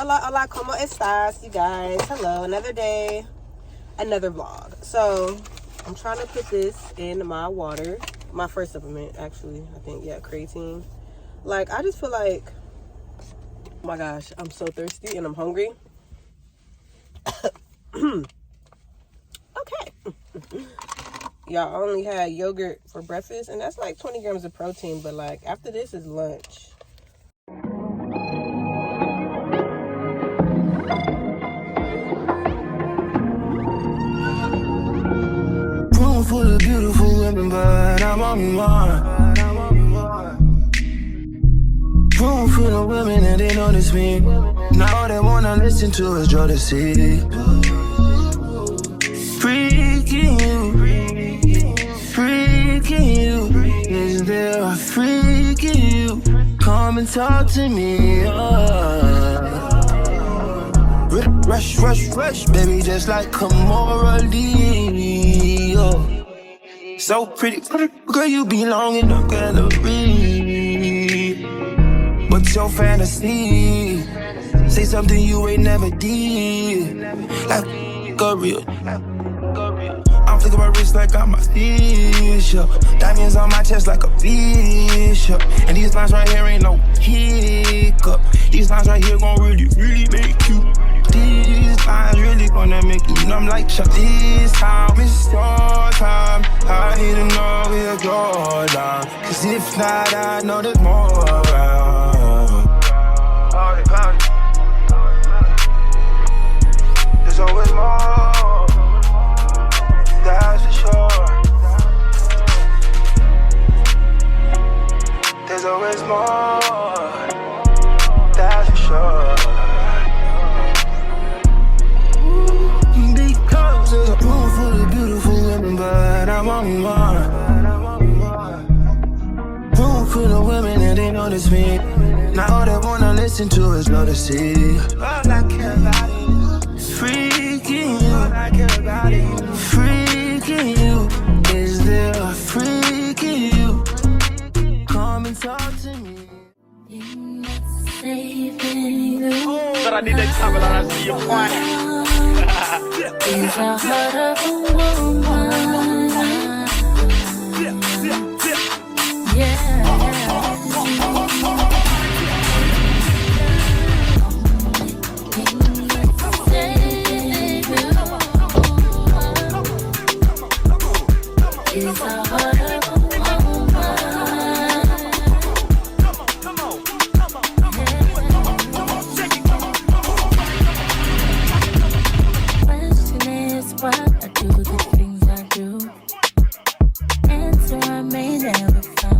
Hola, ¿cómo estás, you guys? Hello, another day, another vlog. So, I'm trying to put this in my water. My first supplement, actually. I think, yeah, creatine. Like, I just feel like, oh my gosh, I'm so thirsty and I'm hungry. Okay. Y'all only had yogurt for breakfast, and that's like 20 grams of protein, but like, after this is lunch. Room full of beautiful women, but I'm on mine. Room full of women and they notice me. Now they wanna listen to is Jodeci. Freaking you. Is there a freak in you? Come and talk to me. Rush, baby, just like Kamora Lee. So pretty, girl, you belong in the gallery. What's your fantasy? Say something you ain't never did. Like a real. I'm flicking my wrist like I'm a bishop. Diamonds on my chest like a bishop. And these lines right here ain't no hiccup. These lines right here gon' really make you. These lines really gonna make you numb like Chuck. This time it's your time. I need to know we're Jordan. Cause if not, I know there's more around. There's always more. That's for sure. There's always more. That's for sure. Because there's a room full of beautiful women, but I'm on mine. Room full of women and they notice me. Now all they wanna listen to is Jodeci. All I care about is freaking you. All I care about is freaking you. Is there a freak in you? Come and talk to me. But I need that time that I see your point. Is a heart of a woman. Yeah. Is a heart of a why I do the things I do. Answer I may never find.